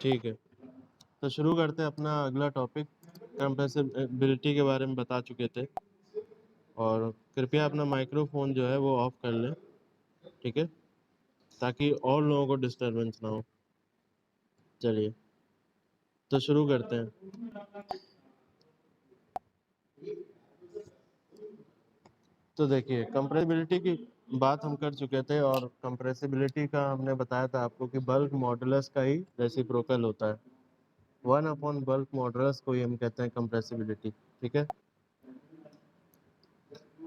ठीक है, तो शुरू करते हैं अपना अगला टॉपिक। कंप्रेसिबिलिटी के बारे में बता चुके थे, और कृपया अपना माइक्रोफोन जो है वो ऑफ कर लें, ठीक है, ताकि और लोगों को डिस्टरबेंस ना हो। चलिए, तो शुरू करते हैं। तो देखिए, कंप्रेसिबिलिटी की बात हम कर चुके थे, और कंप्रेसिबिलिटी का हमने बताया था आपको कि बल्क मॉडुलस का ही रेसिप्रोकल होता है। 1 अपॉन बल्क मॉडुलस को ही हम कहते हैं कंप्रेसिबिलिटी, ठीक है।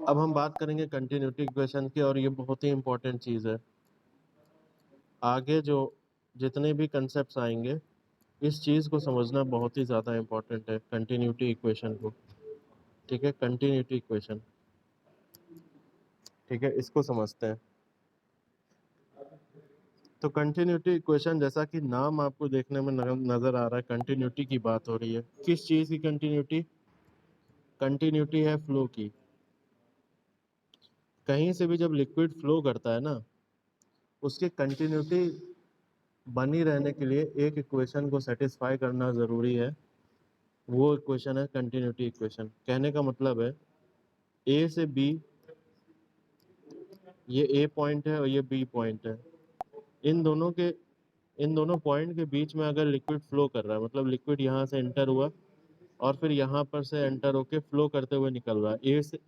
अब हम बात करेंगे कंटिन्यूटी इक्वेशन की, और ये बहुत ही इंपॉर्टेंट चीज़ है। आगे जो जितने भी कंसेप्ट्स आएंगे, इस चीज़ को समझना बहुत ही ज़्यादा इंपॉर्टेंट है, कंटिन्यूटी इक्वेशन को, ठीक है। कंटिन्यूटी इक्वेशन, ठीक है, इसको समझते हैं। तो कंटिन्यूटी इक्वेशन, जैसा कि नाम आपको देखने में नज़र आ रहा है, कंटिन्यूटी की बात हो रही है। किस चीज़ की कंटिन्यूटी? कंटिन्यूटी है फ्लो की। कहीं से भी जब लिक्विड फ्लो करता है ना, उसकी कंटिन्यूटी बनी रहने के लिए एक इक्वेशन को सेटिस्फाई करना ज़रूरी है। वो इक्वेशन है कंटिन्यूटी इक्वेशन। कहने का मतलब है, ए से बी, ये ए पॉइंट है और ये बी पॉइंट है। इन दोनों पॉइंट के बीच में अगर लिक्विड फ्लो कर रहा है, मतलब लिक्विड यहाँ से एंटर हुआ और फिर यहाँ पर से एंटर होके फ्लो करते हुए निकल रहा है,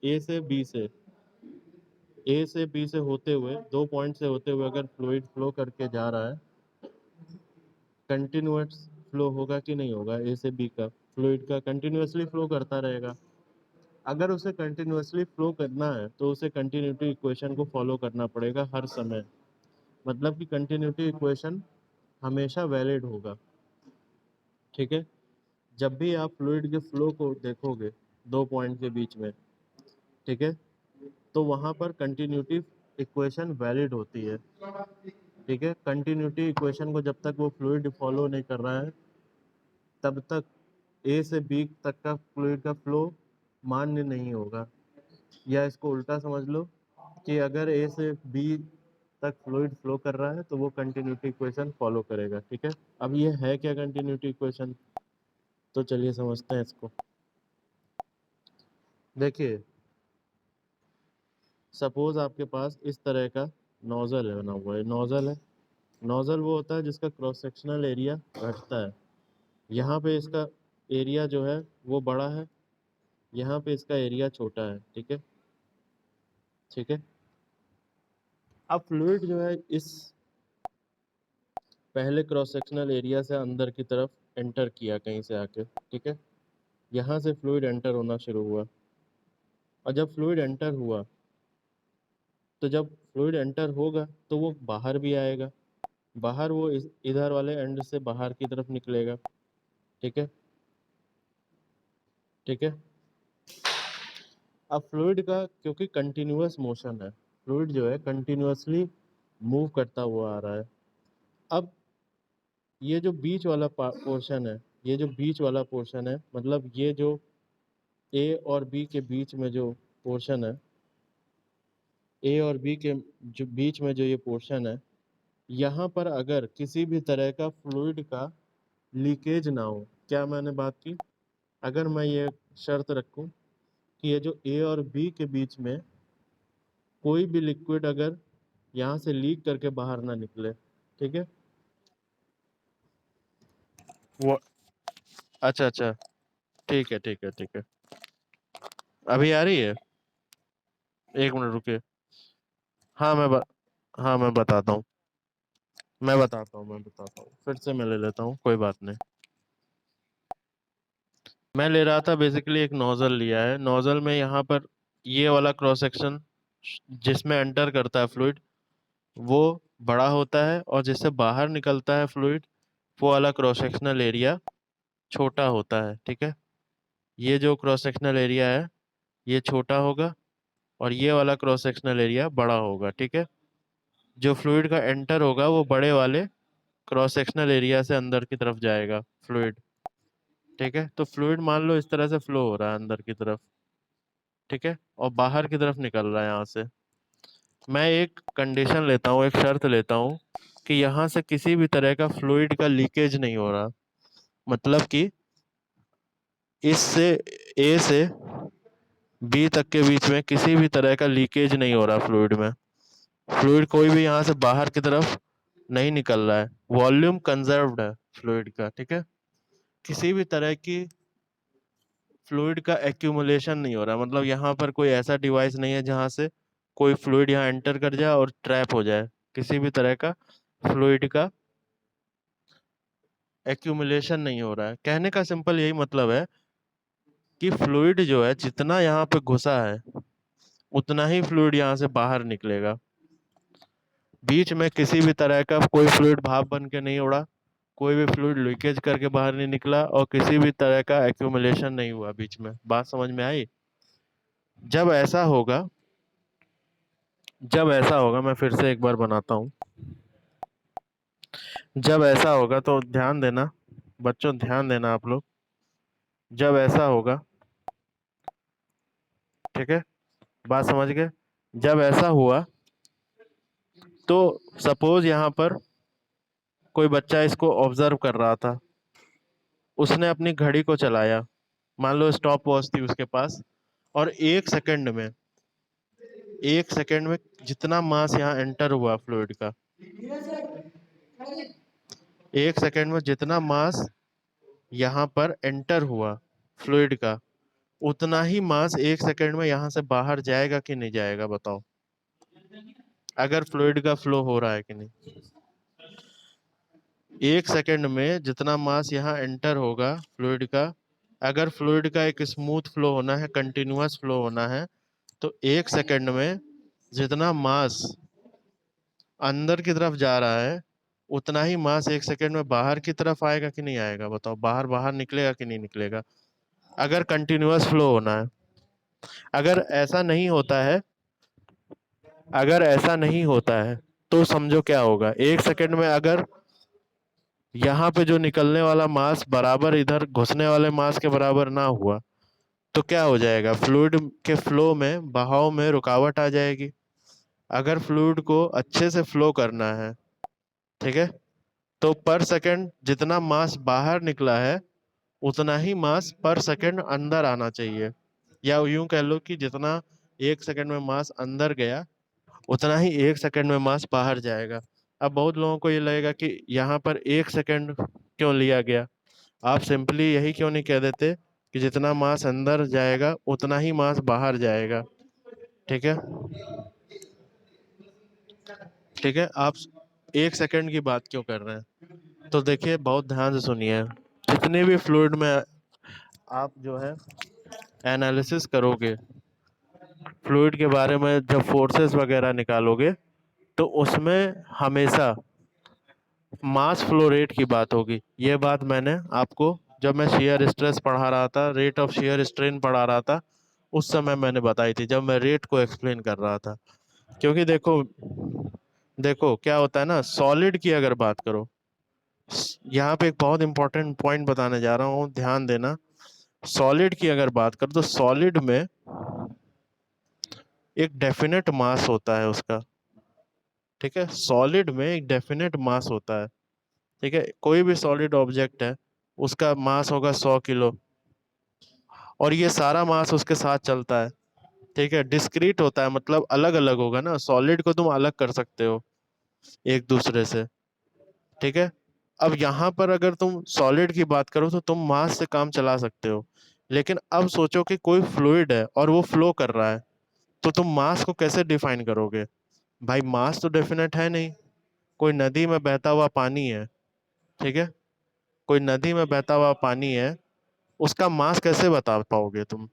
ए से बी से होते हुए, 2 पॉइंट से होते हुए अगर फ्लूइड फ्लो करके जा रहा है, कंटिन्यूअस फ्लो होगा कि नहीं होगा? ए से बी का फ्लूइड का कंटिन्यूअसली फ्लो करता रहेगा। अगर उसे कंटिन्यूअसली फ्लो करना है तो उसे कंटिन्यूटी इक्वेशन को फॉलो करना पड़ेगा हर समय। मतलब कि कंटिन्यूटी इक्वेशन हमेशा वैलिड होगा, ठीक है। जब भी आप फ्लूइड के फ्लो को देखोगे 2 पॉइंट के बीच में, ठीक है, तो वहाँ पर कंटिन्यूटी इक्वेशन वैलिड होती है, ठीक है। कंटिन्यूटी इक्वेशन को जब तक वो फ्लूइड फॉलो नहीं कर रहा है, तब तक ए से बी तक का फ्लूइड का फ्लो मान्य नहीं होगा। या इसको उल्टा समझ लो कि अगर ए से बी तक फ्लूइड फ्लो कर रहा है तो वो कंटिन्यूटी इक्वेशन फॉलो करेगा, ठीक है। अब ये है क्या कंटिन्यूटी इक्वेशन? तो चलिए समझते हैं इसको। देखिए, सपोज आपके पास इस तरह का नोजल है, बना हुआ है, नोजल है। नोजल वो होता है जिसका क्रॉस सेक्शनल एरिया घटता है। यहाँ पे इसका एरिया जो है वो बड़ा है, यहाँ पे इसका एरिया छोटा है, ठीक है, ठीक है। अब फ्लूइड जो है इस पहले क्रॉस सेक्शनल एरिया से अंदर की तरफ एंटर किया कहीं से आके, ठीक है। यहाँ से फ्लूइड एंटर होना शुरू हुआ, और जब फ्लूइड एंटर हुआ, तो जब फ्लूइड एंटर होगा तो वो बाहर भी आएगा। बाहर वो इधर वाले एंड से बाहर की तरफ निकलेगा, ठीक है, ठीक है। अब फ्लूइड का क्योंकि कंटिन्यूअस मोशन है, फ्लूइड जो है कंटिन्यूअसली मूव करता हुआ आ रहा है। अब ये जो बीच वाला पोर्शन है, ये जो बीच वाला पोर्शन है, मतलब ये जो ए और बी के बीच में जो पोर्शन है, ए और बी के जो बीच में जो ये पोर्शन है, यहाँ पर अगर किसी भी तरह का फ्लूइड का लीकेज ना हो, क्या मैंने बात की? अगर मैं ये शर्त रखूं कि ये जो ए और बी के बीच में कोई भी लिक्विड अगर यहाँ से लीक करके बाहर ना निकले, ठीक है। वो अच्छा अच्छा, ठीक है, ठीक है, ठीक है। अभी आ रही है? एक मिनट रुकिए। हाँ हाँ, मैं बताता हूँ, फिर से मैं ले लेता हूँ, कोई बात नहीं। मैं ले रहा था, बेसिकली एक नोजल लिया है। नोजल में यहाँ पर ये वाला क्रॉस सेक्शन जिसमें एंटर करता है फ्लूइड, वो बड़ा होता है, और जिससे बाहर निकलता है फ्लूइड, वो वाला क्रॉस सेक्शनल एरिया छोटा होता है, ठीक है। ये जो क्रॉस सेक्शनल एरिया है ये छोटा होगा, और ये वाला क्रॉस सेक्शनल एरिया बड़ा होगा, ठीक है। जो फ्लूइड का एंटर होगा वो बड़े वाले क्रॉस सेक्शनल एरिया से अंदर की तरफ जाएगा फ्लूइड, ठीक है। तो फ्लूइड मान लो इस तरह से फ्लो हो रहा है अंदर की तरफ, ठीक है, और बाहर की तरफ निकल रहा है यहाँ से। मैं एक कंडीशन लेता हूँ, एक शर्त लेता हूँ कि यहाँ से किसी भी तरह का फ्लूइड का लीकेज नहीं हो रहा, मतलब कि इससे ए से बी तक के बीच में किसी भी तरह का लीकेज नहीं हो रहा फ्लूइड में। फ्लूइड कोई भी यहाँ से बाहर की तरफ नहीं निकल रहा है, वॉल्यूम कंजर्व्ड है फ्लूइड का, ठीक है। किसी भी तरह की फ्लूइड का एक्यूमुलेशन नहीं हो रहा, मतलब यहाँ पर कोई ऐसा डिवाइस नहीं है जहाँ से कोई फ्लूइड यहाँ एंटर कर जाए और ट्रैप हो जाए। किसी भी तरह का फ्लूइड का एक्यूमुलेशन नहीं हो रहा है। कहने का सिंपल यही मतलब है कि फ्लूइड जो है जितना यहाँ पे घुसा है उतना ही फ्लूइड यहाँ से बाहर निकलेगा। बीच में किसी भी तरह का कोई फ्लूइड भाप बन के नहीं उड़ा, कोई भी फ्लूइड लीकेज करके बाहर नहीं निकला, और किसी भी तरह का एक्यूमुलेशन नहीं हुआ बीच में। बात समझ में आई? जब ऐसा होगा, जब ऐसा होगा, मैं फिर से एक बार बनाता हूँ। जब ऐसा होगा तो ध्यान देना बच्चों, ध्यान देना आप लोग। जब ऐसा होगा, ठीक है, बात समझ गए? जब ऐसा हुआ तो सपोज यहाँ पर कोई बच्चा इसको ऑब्जर्व कर रहा था, उसने अपनी घड़ी को चलाया, मान लो स्टॉप वॉच थी उसके पास, और एक सेकंड में जितना मास यहाँ एंटर हुआ फ्लूइड का, एक सेकंड में जितना मास यहाँ पर एंटर हुआ फ्लूइड का, उतना ही मास एक सेकंड में यहाँ से बाहर जाएगा कि नहीं जाएगा, बताओ, अगर फ्लूइड का फ्लो हो रहा है कि नहीं। एक सेकंड में जितना मास यहाँ एंटर होगा फ्लूइड का, अगर फ्लूइड का एक स्मूथ फ्लो होना है, कंटिन्यूअस फ्लो होना है, तो एक सेकंड में जितना मास अंदर की तरफ जा रहा है उतना ही मास एक सेकंड में बाहर की तरफ आएगा कि नहीं आएगा, बताओ, बाहर बाहर निकलेगा कि नहीं निकलेगा, अगर कंटिन्यूअस फ्लो होना है। अगर ऐसा नहीं होता है, अगर ऐसा नहीं होता है तो समझो क्या होगा। एक सेकंड में अगर यहाँ पे जो निकलने वाला मास बराबर इधर घुसने वाले मास के बराबर ना हुआ तो क्या हो जाएगा, फ्लूइड के फ्लो में, बहाव में रुकावट आ जाएगी। अगर फ्लूइड को अच्छे से फ्लो करना है, ठीक है, तो पर सेकंड जितना मास बाहर निकला है उतना ही मास पर सेकंड अंदर आना चाहिए, या यूं कह लो कि जितना एक सेकंड में मास अंदर गया उतना ही एक सेकंड में मास बाहर जाएगा। अब बहुत लोगों को ये लगेगा कि यहाँ पर एक सेकंड क्यों लिया गया, आप सिंपली यही क्यों नहीं कह देते कि जितना मास अंदर जाएगा उतना ही मास बाहर जाएगा, ठीक है। ठीक है, आप एक सेकंड की बात क्यों कर रहे हैं? तो देखिए, बहुत ध्यान से सुनिए, जितने भी फ्लूइड में आप जो है एनालिसिस करोगे, फ्लूइड के बारे में जब फोर्सेस वगैरह निकालोगे, तो उसमें हमेशा मास फ्लो रेट की बात होगी। ये बात मैंने आपको जब मैं शियर स्ट्रेस पढ़ा रहा था, रेट ऑफ शियर स्ट्रेन पढ़ा रहा था, उस समय मैंने बताई थी, जब मैं रेट को एक्सप्लेन कर रहा था। क्योंकि देखो, देखो क्या होता है ना, सॉलिड की अगर बात करो, यहाँ पे एक बहुत इंपॉर्टेंट पॉइंट बताने जा रहा हूँ, ध्यान देना। सॉलिड की अगर बात करो तो सॉलिड में एक डेफिनेट मास होता है उसका, ठीक है, सॉलिड में एक डेफिनेट मास होता है, ठीक है। कोई भी सॉलिड ऑब्जेक्ट है, उसका मास होगा 100 किलो, और ये सारा मास उसके साथ चलता है, ठीक है। डिस्क्रीट होता है, मतलब अलग अलग होगा ना, सॉलिड को तुम अलग कर सकते हो एक दूसरे से, ठीक है। अब यहाँ पर अगर तुम सॉलिड की बात करो तो तुम मास से काम चला सकते हो, लेकिन अब सोचो कि कोई फ्लूइड है और वो फ्लो कर रहा है, तो तुम मास को कैसे डिफाइन करोगे? भाई मास तो डेफिनेट है नहीं। कोई नदी में बहता हुआ पानी है, ठीक है, कोई नदी में बहता हुआ पानी है, उसका मास कैसे बता पाओगे तुम?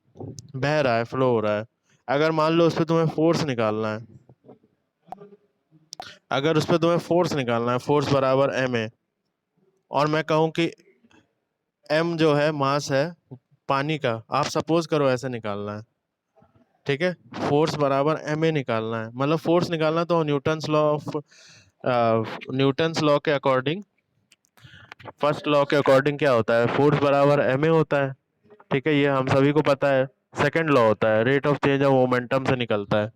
बह रहा है, फ्लो हो रहा है। अगर मान लो उस पर तुम्हें फोर्स निकालना है, अगर उस पर तुम्हें फोर्स निकालना है, फोर्स बराबर एम ए, और मैं कहूँ कि एम जो है मास है पानी का, आप सपोज करो ऐसे निकालना है, ठीक है, फोर्स बराबर एम ए निकालना है, मतलब फोर्स निकालना, तो न्यूटन्स लॉ के अकॉर्डिंग, फर्स्ट लॉ के अकॉर्डिंग क्या होता है, फोर्स बराबर एम ए होता है, ठीक है, ये हम सभी को पता है। सेकंड लॉ होता है, rate of change of momentum से निकलता है,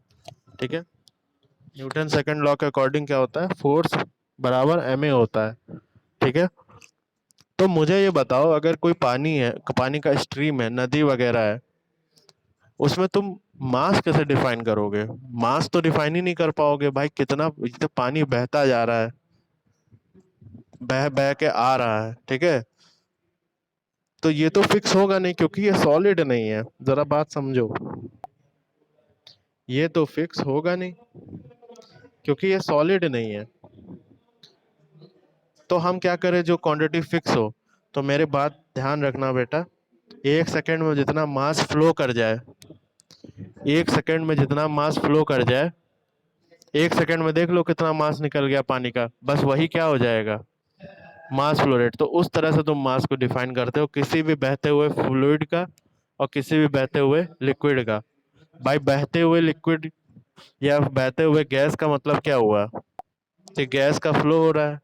ठीक है। न्यूटन सेकंड लॉ के अकॉर्डिंग क्या होता है, फोर्स बराबर एम ए होता है। ठीक है, तो मुझे ये बताओ, अगर कोई पानी है, पानी का स्ट्रीम है, नदी वगैरह है, उसमें तुम मास कैसे डिफाइन करोगे? मास तो डिफाइन ही नहीं कर पाओगे भाई, कितना तो पानी बहता जा रहा है, बह बह के आ रहा है, ठीक है। तो ये तो फिक्स होगा नहीं, क्योंकि ये सॉलिड नहीं है, जरा बात समझो। ये तो फिक्स होगा नहीं, क्योंकि ये सॉलिड नहीं है। तो हम क्या करें, जो क्वांटिटी फिक्स हो। तो मेरे बात ध्यान रखना बेटा, 1 सेकंड में जितना मास फ्लो कर जाए, 1 सेकंड में जितना मास फ्लो कर जाए, 1 सेकंड में देख लो कितना मास निकल गया पानी का, बस वही क्या हो जाएगा, मास फ्लो रेट। तो उस तरह से तुम मास को डिफाइन करते हो किसी भी बहते हुए फ्लूइड का और किसी भी बहते हुए लिक्विड का। भाई बहते हुए लिक्विड या बहते हुए गैस का मतलब क्या हुआ, कि गैस का फ्लो हो रहा है,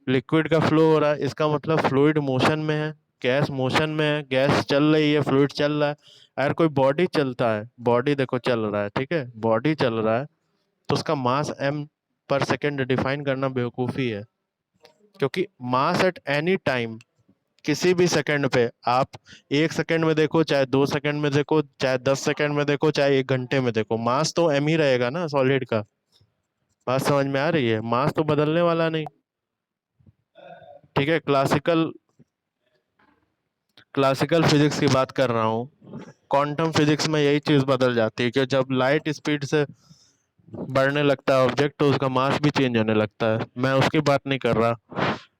लिक्विड का फ्लो हो रहा है, इसका मतलब फ्लूइड मोशन में है, गैस मोशन में है, गैस चल रही है, फ्लूइड चल रहा है। अगर कोई बॉडी चलता है, बॉडी देखो चल रहा है, ठीक है, बॉडी चल रहा है, तो उसका मास एम पर सेकेंड डिफाइन करना बेवकूफ़ी है। क्योंकि मास एट एनी टाइम, किसी भी सेकंड पे आप, 1 सेकंड में देखो, चाहे 2 सेकंड में देखो, चाहे 10 सेकंड में देखो, चाहे 1 घंटे में देखो, मास तो एम ही रहेगा ना सॉलिड का। बात समझ में आ रही है? मास तो बदलने वाला नहीं। ठीक है, क्लासिकल क्लासिकल फिजिक्स की बात कर रहा हूँ। क्वांटम फिजिक्स में यही चीज़ बदल जाती है कि जब लाइट स्पीड से बढ़ने लगता है ऑब्जेक्ट, तो उसका मास भी चेंज होने लगता है। मैं उसकी बात नहीं कर रहा,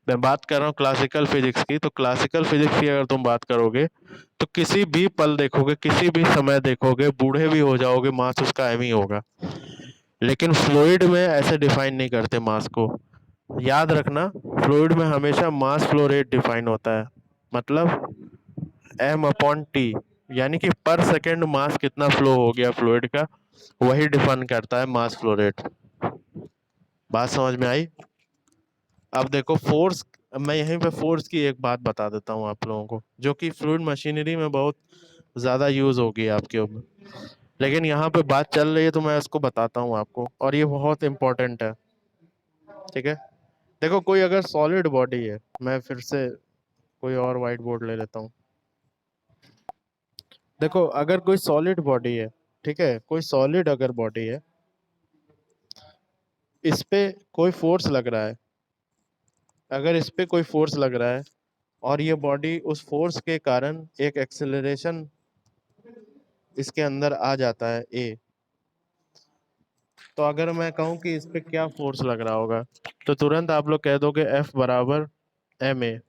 मैं बात कर रहा हूँ क्लासिकल फिजिक्स की। तो क्लासिकल फिजिक्स की अगर तुम बात करोगे, तो किसी भी पल देखोगे, किसी भी समय देखोगे, बूढ़े भी हो जाओगे, मास उसका एम ही होगा। लेकिन फ्लूइड में ऐसे डिफाइन नहीं करते मास को। याद रखना, फ्लूइड में हमेशा मास फ्लो रेट डिफाइन होता है, मतलब एम अपॉन टी, यानी कि पर सेकेंड मास कितना फ्लो हो गया फ्लूइड का, वही डिफाइन करता है मास फ्लो रेट। बात समझ में आई? अब देखो फोर्स, मैं यहीं पे फोर्स की एक बात बता देता हूँ आप लोगों को, जो कि फ्लूइड मशीनरी में बहुत ज़्यादा यूज़ होगी आपके ऊपर, लेकिन यहाँ पे बात चल रही है तो मैं इसको बताता हूँ आपको, और ये बहुत इंपॉर्टेंट है। ठीक है, देखो कोई अगर सॉलिड बॉडी है, मैं फिर से कोई और वाइट बोर्ड ले लेता हूँ। देखो अगर कोई सॉलिड बॉडी है, ठीक है, कोई सॉलिड अगर बॉडी है, इस पे कोई फोर्स लग रहा है, अगर इस पे कोई फोर्स लग रहा है और ये बॉडी उस फोर्स के कारण एक एक्सेलरेशन इसके अंदर आ जाता है ए, तो अगर मैं कहूँ कि इस पे क्या फोर्स लग रहा होगा, तो तुरंत आप लोग कह दोगे एफ बराबर एम ए।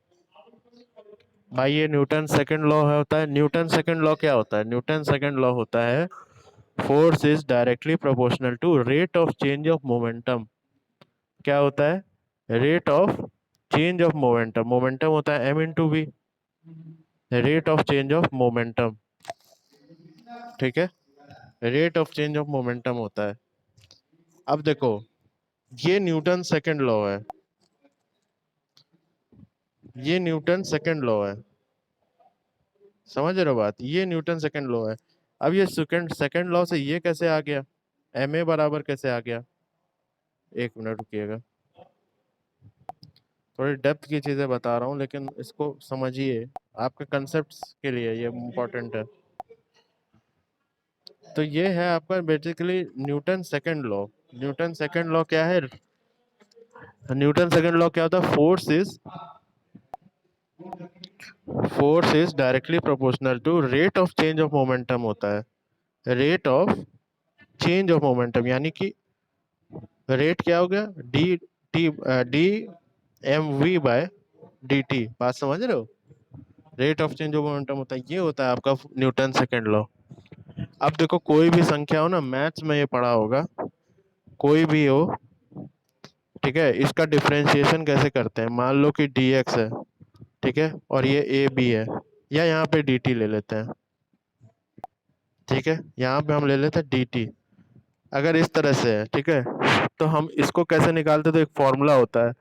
भाई ये न्यूटन सेकंड लॉ होता है। न्यूटन सेकंड लॉ क्या होता है? न्यूटन सेकंड लॉ होता है, force is directly proportional to rate of change of momentum. क्या होता है? Rate of change of momentum. Momentum होता है M into V, rate of change of momentum. ठीक है, rate of change of momentum होता है। अब देखो, ये न्यूटन सेकंड लॉ है, ये न्यूटन सेकंड लॉ है, समझ रहे हो बात? ये न्यूटन सेकंड लॉ है। अब ये सेकंड सेकंड लॉ से ये कैसे आ गया, एम ए बराबर कैसे आ गया? 1 मिनट रुकिएगा, थोड़ी डेप्थ की चीजें बता रहा हूँ, लेकिन इसको समझिए, आपके कंसेप्ट्स के लिए ये इम्पोर्टेंट है। तो ये है आपका basically Newton second law. Newton second law क्या है? न्यूटन सेकंड लॉ क्या होता है? Force is directly proportional to rate of change of momentum होता है। Rate of change of momentum, यानी कि रेट क्या हो गया, D T, D M V by D T. बात समझ रहे हो? Rate of change of momentum होता है, ये होता है आपका न्यूटन सेकंड लॉ। अब देखो कोई भी संख्या हो ना, मैथ्स में ये पढ़ा होगा, कोई भी हो, ठीक है, इसका डिफरेंशिएशन कैसे करते हैं? मान लो कि डी एक्स है, ठीक है, और ये ए बी है, या यहाँ पे डी टी ले लेते हैं, ठीक है, यहाँ पे हम ले लेते हैं डी टी। अगर इस तरह से है, ठीक है, तो हम इसको कैसे निकालते? तो एक फॉर्मूला होता है,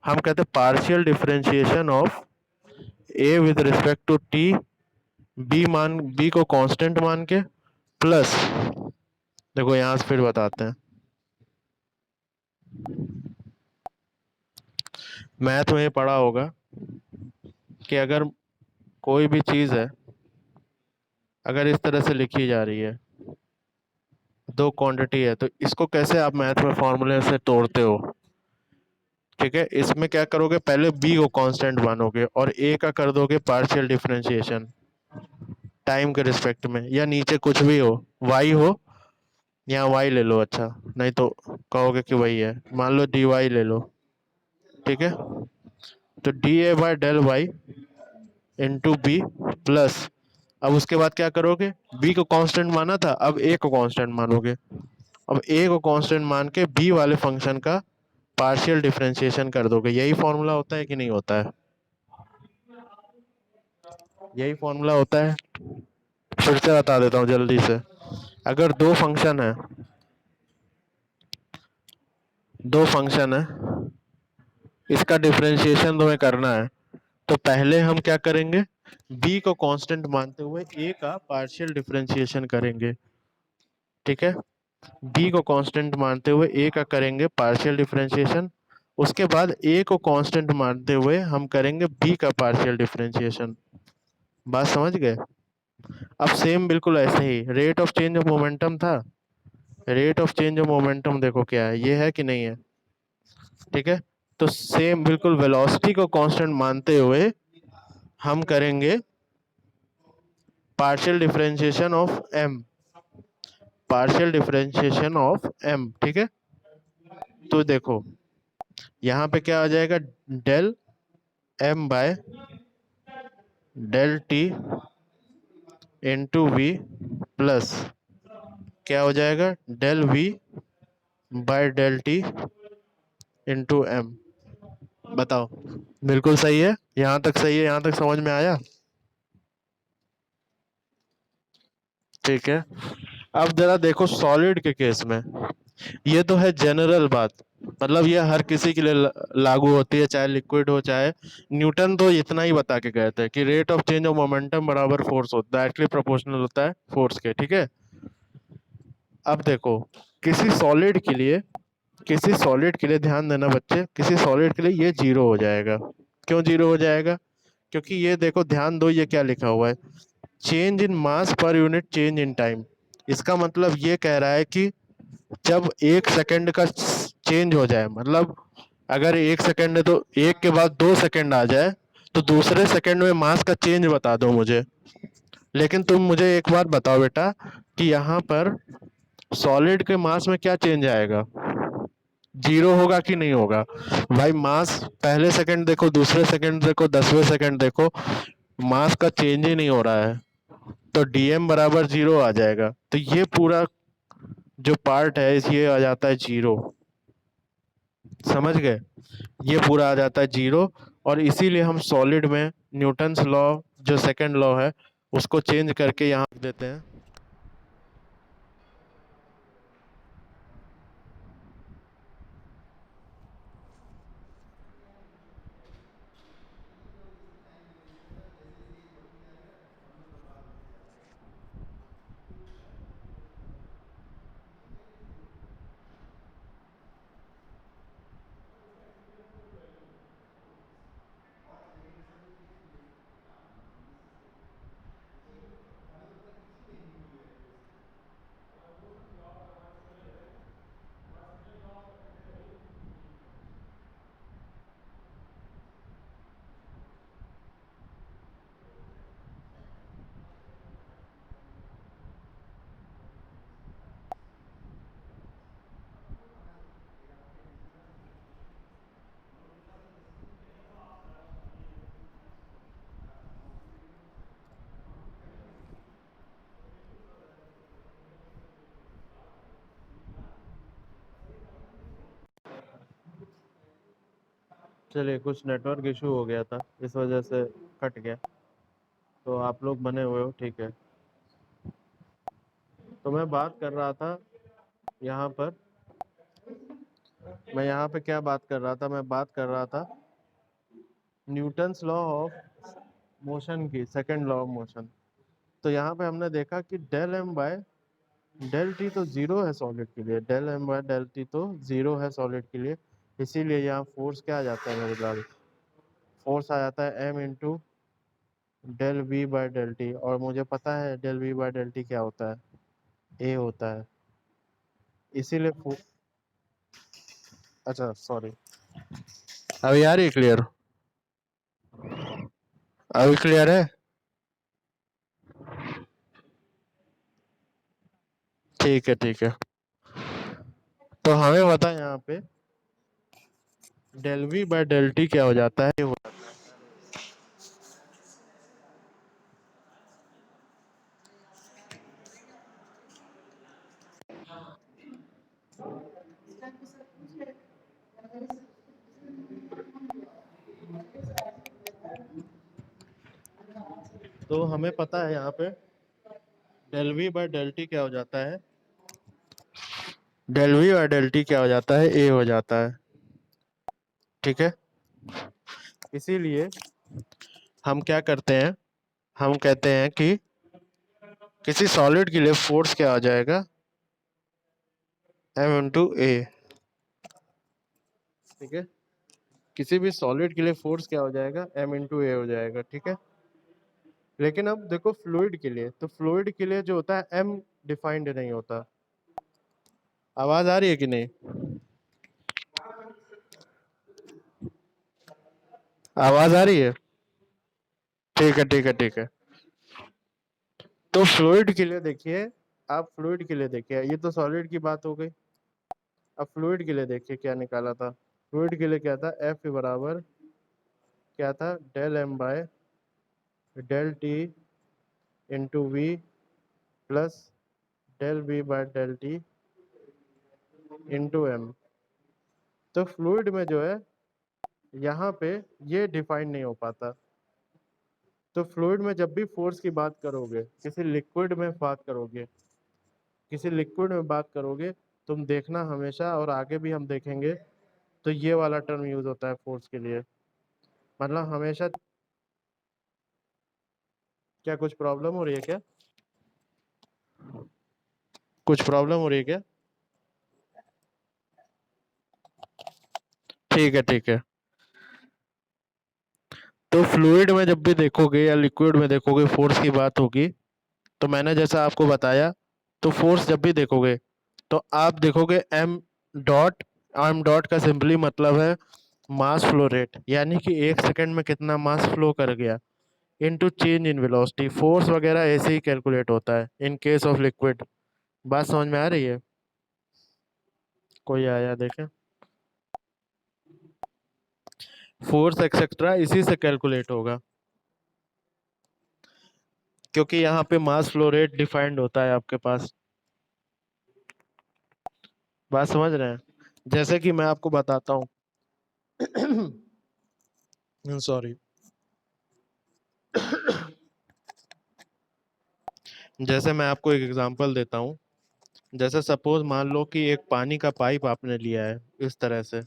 हम कहते हैं partial differentiation of A with respect to T, B को कांस्टेंट मान के, प्लस, देखो यहाँ से फिर बताते हैं, मैथ में पढ़ा होगा कि अगर कोई भी चीज़ है, अगर इस तरह से लिखी जा रही है, दो क्वांटिटी है, तो इसको कैसे आप मैथ में फॉर्मूले से तोड़ते हो? ठीक है, इसमें क्या करोगे, पहले बी को कांस्टेंट मानोगे और ए का कर दोगे पार्शियल डिफरेंशिएशन टाइम के रिस्पेक्ट में, या नीचे कुछ भी हो, वाई हो, यहाँ वाई ले लो, अच्छा नहीं तो कहोगे कि वही है, मान लो डी वाई ले लो। ठीक है, तो D A by del Y into B plus, अब उसके बाद क्या करोगे, बी को कांस्टेंट माना था, अब ए को कांस्टेंट मानोगे। अब ए को कांस्टेंट मान के बी वाले फंक्शन का पार्शियल डिफरेंशिएशन कर दोगे। यही फॉर्मूला होता है कि नहीं होता है? यही फॉर्मूला होता है। फिर से बता देता हूँ जल्दी से। अगर दो फंक्शन है, इसका डिफरेंशिएशन तुम्हें करना है, तो पहले हम क्या करेंगे, b को कांस्टेंट मानते हुए a का पार्शियल डिफरेंशिएशन करेंगे। ठीक है, b को कांस्टेंट मानते हुए a का करेंगे पार्शियल डिफरेंशिएशन, उसके बाद a को कांस्टेंट मानते हुए हम करेंगे b का पार्शियल डिफरेंशिएशन। बात समझ गए? अब सेम बिल्कुल ऐसे ही rate of change of momentum था, rate of change of momentum देखो क्या है, ये है कि नहीं है? ठीक है, तो सेम बिल्कुल वेलोसिटी को कांस्टेंट मानते हुए हम करेंगे partial differentiation of m, partial differentiation of m। ठीक है, तो देखो यहाँ पे क्या आ जाएगा, del m by del T into V plus क्या हो जाएगा, del V by del T into M. बताओ, बिल्कुल सही है, यहाँ तक सही है, यहाँ तक समझ में आया? ठीक है, अब जरा देखो सॉलिड के केस में, ये तो है जनरल बात, मतलब ये हर किसी के लिए लागू होती है, चाहे लिक्विड हो चाहे, न्यूटन तो इतना ही बता के गए थे कि rate of change of momentum बराबर फोर्स होता है, डायरेक्टली प्रोपोर्शनल होता है फोर्स के। ठीक है, अब देखो किसी सॉलिड के लिए, किसी सॉलिड के लिए ध्यान देना बच्चे, किसी सॉलिड के लिए ये जीरो हो जाएगा। क्यों जीरो हो जाएगा? क्योंकि ये देखो ध्यान दो, ये क्या लिखा हुआ है, change in mass per unit change in time. इसका मतलब ये कह रहा है कि जब 1 सेकंड का चेंज हो जाए, मतलब अगर 1 सेकंड है तो एक के बाद 2 सेकंड आ जाए, तो दूसरे सेकंड में मास का चेंज बता दो मुझे। लेकिन तुम मुझे एक बात बताओ बेटा कि यहाँ पर सॉलिड के मास में क्या चेंज आएगा, जीरो होगा कि नहीं होगा? भाई मास पहले सेकंड देखो, दूसरे सेकंड देखो, 10वें सेकंड देखो, मास का चेंज ही नहीं हो रहा है, तो डीएम बराबर जीरो आ जाएगा। तो ये पूरा जो पार्ट है ये आ जाता है जीरो। समझ गए? ये पूरा आ जाता है जीरो, और इसीलिए हम सॉलिड में न्यूटन्स लॉ, जो सेकंड लॉ है, उसको चेंज करके यहाँ रख देते हैं। चलिए, कुछ नेटवर्क इशू हो गया था, इस वजह से कट गया, तो आप लोग बने हुए हो, ठीक है। तो मैं बात कर रहा था यहाँ पर, मैं यहाँ पे क्या बात कर रहा था, मैं बात कर रहा था न्यूटन्स लॉ ऑफ मोशन की, सेकंड लॉ ऑफ मोशन। तो यहाँ पे हमने देखा कि del M by del T तो जीरो है सॉलिड के लिए, del M by del T तो जीरो है सॉलिड के लिए, इसीलिए यहाँ फोर्स क्या आ जाता है मेरे ख्याल, फोर्स आ जाता है m into del V by del T, और मुझे पता है del V by del T क्या होता है, a होता है। इसीलिए अच्छा सॉरी, अभी आ रही है क्लियर? अभी क्लियर है? ठीक है ठीक है। तो हमें पता है यहाँ पे del V by del T क्या हो जाता है, तो हमें पता है यहाँ पे del V by del T क्या हो जाता है, del V by del T क्या हो जाता है, ए हो जाता है। ठीक है, इसीलिए हम क्या करते हैं, हम कहते हैं कि किसी सॉलिड के लिए फोर्स क्या आ जाएगा, एम इंटू ए। ठीक है, किसी भी सॉलिड के लिए फोर्स क्या हो जाएगा, एम इंटू ए हो जाएगा। ठीक है, लेकिन अब देखो फ्लूइड के लिए, तो फ्लूइड के लिए जो होता है एम डिफाइंड नहीं होता। आवाज आ रही है कि नहीं? आवाज आ रही है? ठीक है ठीक है ठीक है। तो फ्लूइड के लिए देखिए, आप फ्लूइड के लिए देखिए, ये तो सॉलिड की बात हो गई। अब फ्लूइड के लिए देखिए क्या निकाला था, फ्लूइड के लिए क्या था, एफ बराबर क्या था, del M by del T into V plus del V by del T into M. तो फ्लूइड में जो है यहाँ पे ये डिफाइन नहीं हो पाता। तो फ्लूइड में जब भी फोर्स की बात करोगे, किसी लिक्विड में बात करोगे, किसी लिक्विड में बात करोगे, तुम देखना हमेशा, और आगे भी हम देखेंगे, तो ये वाला टर्म यूज होता है फोर्स के लिए। मतलब हमेशा, क्या कुछ प्रॉब्लम हो रही है क्या, कुछ प्रॉब्लम हो रही है क्या? ठीक है ठीक है। तो फ्लूइड में जब भी देखोगे या लिक्विड में देखोगे फोर्स की बात होगी, तो मैंने जैसा आपको बताया, तो फोर्स जब भी देखोगे तो आप देखोगे एम डॉट, एम डॉट का सिंपली मतलब है मास फ्लो रेट, यानी कि एक सेकंड में कितना मास फ्लो कर गया, into change in velocity. Force वगैरह ऐसे ही कैलकुलेट होता है इन केस ऑफ लिक्विड। बात समझ में आ रही है? कोई आया देखें, फोर्स एक्सेट्रा इसी से कैलकुलेट होगा, क्योंकि यहाँ पे मास फ्लो रेट डिफाइंड होता है आपके पास। बात समझ रहे हैं? जैसे कि मैं आपको बताता हूँ सॉरी, जैसे मैं आपको एक एग्जांपल देता हूँ। जैसे सपोज मान लो कि एक पानी का पाइप आपने लिया है इस तरह से,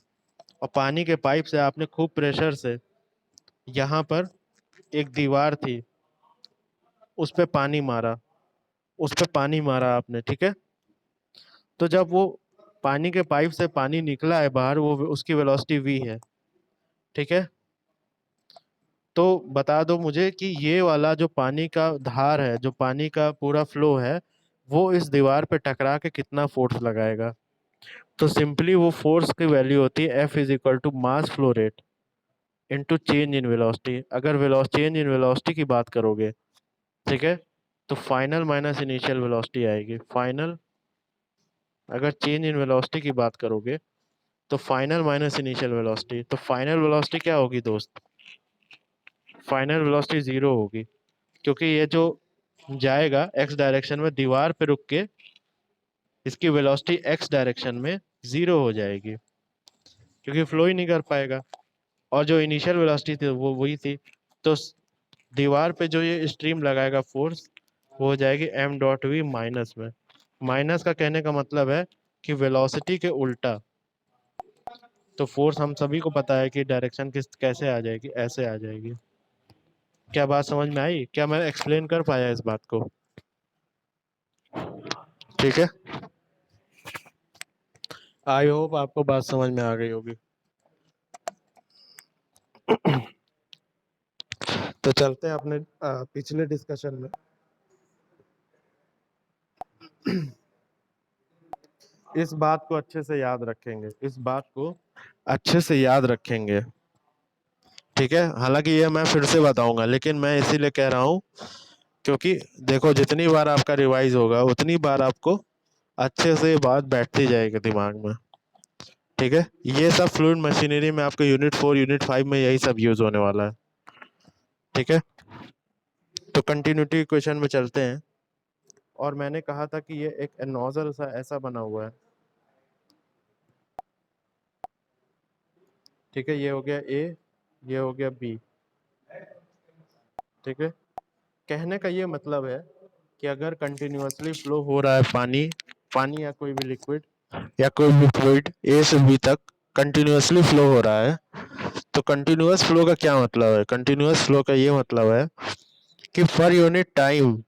और पानी के पाइप से आपने खूब प्रेशर से, यहाँ पर एक दीवार थी, उस पे पानी मारा, उस पे पानी मारा आपने। ठीक है, तो जब वो पानी के पाइप से पानी निकला है बाहर, वो उसकी वेलोसिटी v है। ठीक है, तो बता दो मुझे कि ये वाला जो पानी का धार है, जो पानी का पूरा फ्लो है, वो इस दीवार पे टकरा के कितना फोर्स लगाएगा। तो सिंपली वो फोर्स की वैल्यू होती है F is equal to mass flow rate into change in velocity. अगर चेंज इन वेलोसिटी की बात करोगे, ठीक है, तो फाइनल माइनस इनिशियल वेलोसिटी आएगी। फाइनल, अगर चेंज इन वेलोसिटी की बात करोगे, तो फाइनल माइनस इनिशियल वेलोसिटी, तो फाइनल वेलोसिटी क्या होगी दोस्त, फाइनल वेलोसिटी जीरो होगी, क्योंकि ये जो जाएगा एक्स डायरेक्शन में दीवार पे रुक के, इसकी वेलोसिटी एक्स डायरेक्शन में जीरो हो जाएगी, क्योंकि फ्लो ही नहीं कर पाएगा। और जो इनिशियल वेलोसिटी थी वो वही थी। तो दीवार पे जो ये स्ट्रीम लगाएगा फोर्स, वो हो जाएगी एम डॉट वी माइनस में। माइनस का कहने का मतलब है कि वेलोसिटी के उल्टा। तो फोर्स हम सभी को पता है कि डायरेक्शन किस कैसे आ जाएगी, ऐसे आ जाएगी। क्या बात समझ में आई? क्या मैं एक्सप्लेन कर पाया इस बात को? ठीक है, आई होप आपको बात समझ में आ गई होगी। तो चलते हैं अपने पिछले डिस्कशन में। इस बात को अच्छे से याद रखेंगे, इस बात को अच्छे से याद रखेंगे, ठीक है। हालांकि ये मैं फिर से बताऊंगा, लेकिन मैं इसीलिए कह रहा हूँ क्योंकि देखो जितनी बार आपका रिवाइज होगा उतनी बार आपको अच्छे से ये बात बैठती जाएगी दिमाग में, ठीक है। ये सब फ्लूइड मशीनरी में आपको यूनिट 4 यूनिट 5 में यही सब यूज होने वाला है, ठीक है। तो कंटिन्यूटी इक्वेशन में चलते हैं। और मैंने कहा था कि ये एक नोजल सा ऐसा बना हुआ है, ठीक है। ये हो गया ए, ये हो गया बी, ठीक है। कहने का ये मतलब है कि अगर कंटिन्यूअसली फ्लो हो रहा है पानी, पानी या कोई भी लिक्विड या कोई भी फ्लूइड ए से बी तक कंटिन्यूअसली फ्लो हो रहा है, तो कंटिन्यूअस फ्लो का क्या मतलब है? कंटिन्यूअस फ्लो का ये मतलब है कि पर यूनिट टाइम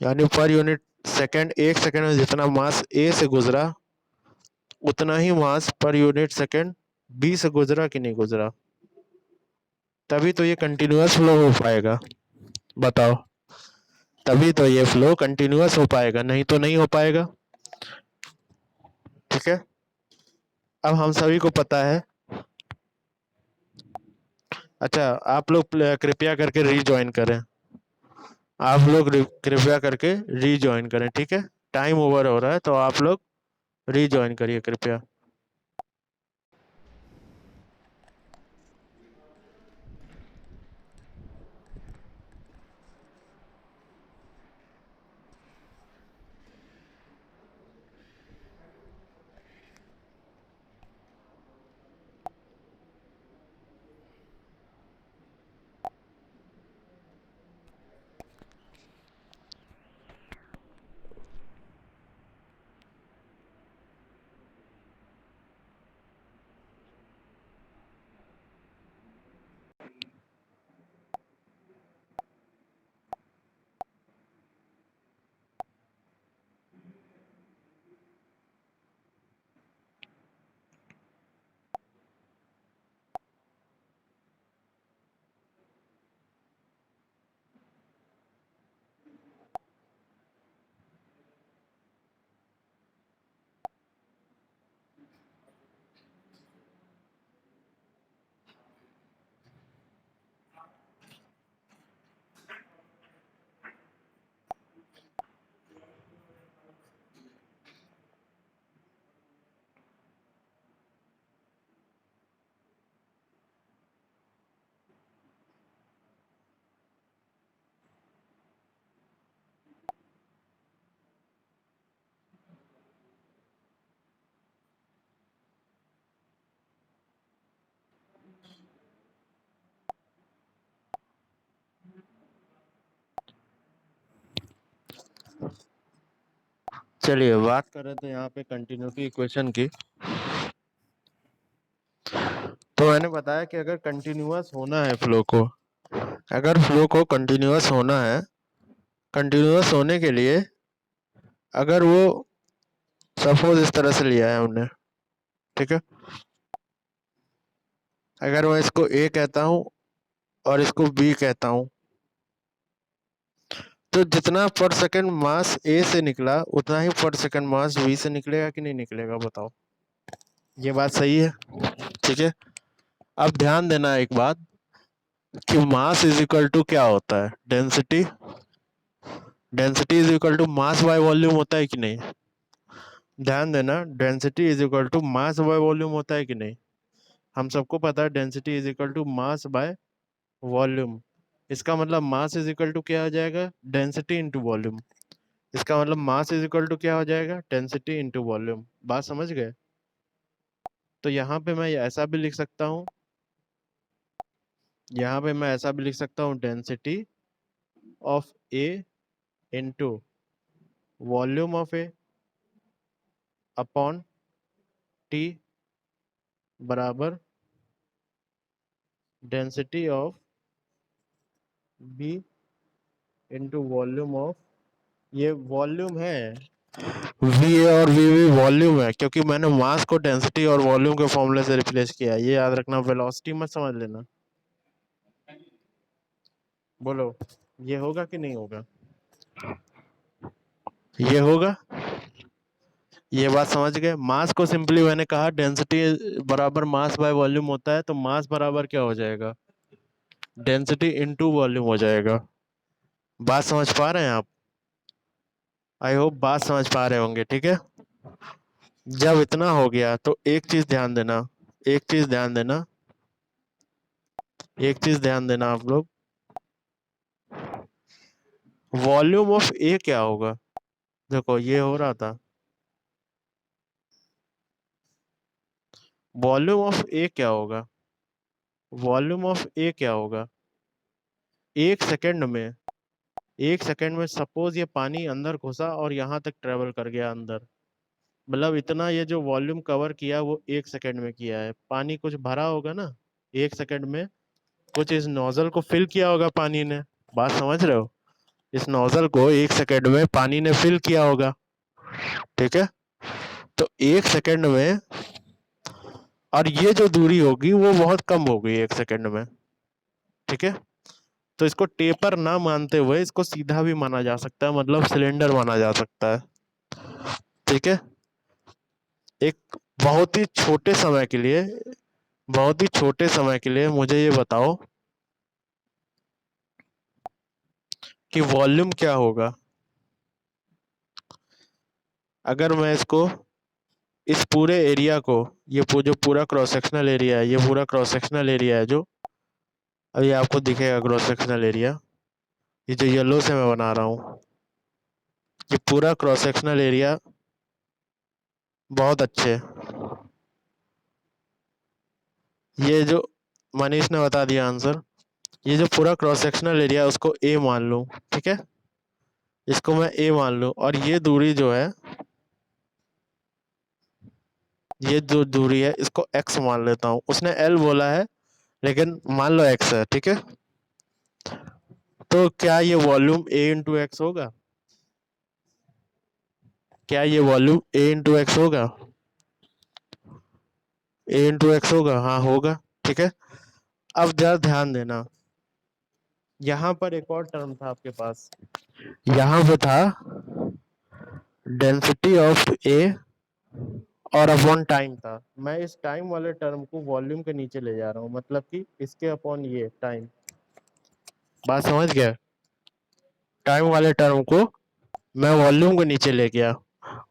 यानी पर यूनिट सेकंड, एक सेकंड में जितना मास ए से गुजरा उतना ही मास पर यूनिट सेकंड बी से गुजरा कि नहीं गुजरा, तभी तो ये कंटिन्यूअस फ्लो हो पाएगा। बताओ, तभी तो ये फ्लो कंटिन्यूअस हो पाएगा, नहीं तो नहीं हो पाएगा, ठीक है। अब हम सभी को पता है। अच्छा, आप लोग कृपया करके रीजॉइन करें, आप लोग कृपया करके रीजॉइन करें, ठीक है। टाइम ओवर हो रहा है तो आप लोग रीजॉइन करिए कृपया। चलिए बात कर रहे थे यहाँ पे कंटिन्यूटी इक्वेशन की। तो मैंने बताया कि अगर कंटिन्यूअस होना है फ्लो को, अगर फ्लो को कंटिन्यूअस होना है, कंटिन्यूअस होने के लिए अगर वो सपोज इस तरह से लिया है हमने, ठीक है। अगर मैं इसको ए कहता हूँ और इसको बी कहता हूँ, तो जितना पर सेकंड मास ए से निकला उतना ही पर सेकंड मास बी से निकलेगा कि नहीं निकलेगा? बताओ, ये बात सही है, ठीक है। अब ध्यान देना एक बात कि मास इज इक्वल टू क्या होता है? Density. Density is equal to mass by volume होता है कि नहीं? ध्यान देना, density is equal to mass by volume होता है कि नहीं? हम सबको पता है density is equal to mass by volume. इसका मतलब मास इज इक्वल टू क्या हो जाएगा? Density into volume. इसका मतलब मास इज इक्वल टू क्या हो जाएगा? Density into volume. बात समझ गए? तो यहाँ पे मैं ऐसा भी लिख सकता हूँ, यहाँ पे मैं ऐसा भी लिख सकता हूँ, density of A into volume of A upon T बराबर density of B into volume of, ये वॉल्यूम है, वी ए और वी वी वॉल्यूम है, क्योंकि मैंने मास को डेंसिटी और वॉल्यूम के फॉर्मूले से रिप्लेस किया है। ये याद रखना, वेलोसिटी मत समझ लेना। बोलो, ये होगा कि नहीं होगा? ये होगा। ये बात समझ गए? मास को सिंपली मैंने कहा डेंसिटी बराबर मास बाय वॉल्यूम होता है, तो मास बराबर क्या हो जाएगा? डेंसिटी इनटू वॉल्यूम हो जाएगा। बात समझ पा रहे हैं आप? आई होप बात समझ पा रहे होंगे। ठीक है, जब इतना हो गया तो एक चीज ध्यान देना, एक चीज ध्यान देना, एक चीज ध्यान देना आप लोग। वॉल्यूम ऑफ ए क्या होगा? देखो ये हो रहा था, वॉल्यूम ऑफ ए क्या होगा? वॉल्यूम ऑफ ए क्या होगा? एक सेकंड में, एक सेकंड में सपोज ये पानी अंदर घुसा और यहाँ तक ट्रेवल कर गया अंदर, मतलब इतना ये जो वॉल्यूम कवर किया वो एक सेकंड में किया है। पानी कुछ भरा होगा ना एक सेकंड में, कुछ इस नोजल को फिल किया होगा पानी ने। बात समझ रहे हो? इस नोजल को एक सेकंड में पानी ने फिल किया होगा। ठीक है, तो एक सेकंड में, और ये जो दूरी होगी वो बहुत कम होगी एक सेकंड में। ठीक है, तो इसको टेपर ना मानते हुए इसको सीधा भी माना जा सकता है, मतलब सिलेंडर माना जा सकता है। ठीक है, एक बहुत ही छोटे समय के लिए, बहुत ही छोटे समय के लिए मुझे ये बताओ कि वॉल्यूम क्या होगा अगर मैं इसको, इस पूरे एरिया को, ये जो पूरा क्रॉस सेक्शनल एरिया है, ये पूरा क्रॉस सेक्शनल एरिया है जो अभी आपको दिखेगा क्रॉस सेक्शनल एरिया, ये जो येलो से मैं बना रहा हूँ, ये पूरा क्रॉस सेक्शनल एरिया बहुत अच्छे, ये जो मनीष ने बता दिया आंसर, ये जो पूरा क्रॉस सेक्शनल एरिया है उसको ए मान लूँ। ठीक है, इसको मैं ए मान लूँ, और ये दूरी जो है, ये जो दूरी है इसको एक्स मान लेता हूँ। उसने एल बोला है लेकिन मान लो एक्स है। ठीक है, तो क्या ये वॉल्यूम ए इंटू एक्स होगा? क्या ये वॉल्यूम ए इंटू एक्स होगा? ए इंटू एक्स होगा, हाँ होगा। ठीक है, अब जरा ध्यान देना, यहाँ पर एक और टर्म था आपके पास, यहाँ पे था डेंसिटी ऑफ ए और अपॉन टाइम था। मैं इस टाइम वाले टर्म को वॉल्यूम के नीचे ले जा रहा हूँ, मतलब कि इसके अपॉन ये टाइम। बात समझ गया? टाइम वाले टर्म को मैं वॉल्यूम के नीचे ले गया,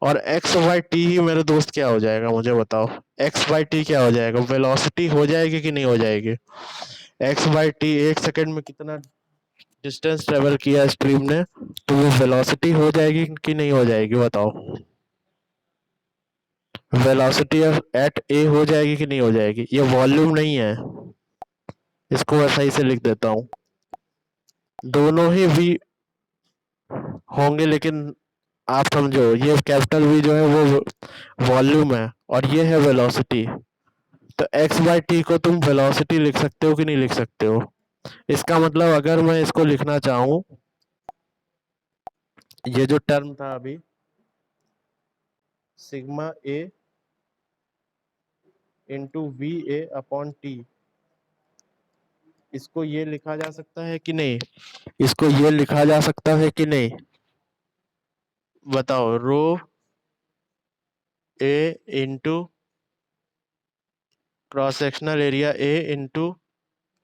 और एक्स बाई टी ही मेरे दोस्त क्या हो जाएगा मुझे बताओ? एक्स बाई टी क्या हो जाएगा? वेलोसिटी हो जाएगी कि नहीं हो जाएगी? एक्स बाई टी एक सेकेंड में कितना डिस्टेंस ट्रेवल किया स्ट्रीम ने, तो वो वेलोसिटी हो जाएगी कि नहीं हो जाएगी बताओ? वेलोसिटी एट ए हो जाएगी कि नहीं हो जाएगी? ये वॉल्यूम नहीं है, इसको मैं सही से लिख देता हूँ। दोनों ही वी होंगे, लेकिन आप समझो ये कैपिटल वी जो है वो वॉल्यूम है और ये है वेलोसिटी। तो एक्स बाई टी को तुम वेलोसिटी लिख सकते हो कि नहीं लिख सकते हो? इसका मतलब अगर मैं इसको लिखना चाहूँ, ये जो टर्म था अभी सिग्मा ए इंटू वी ए अपॉन टी, इसको ये लिखा जा सकता है कि नहीं? इसको ये लिखा जा सकता है कि नहीं? बताओ, rho A into cross sectional area A into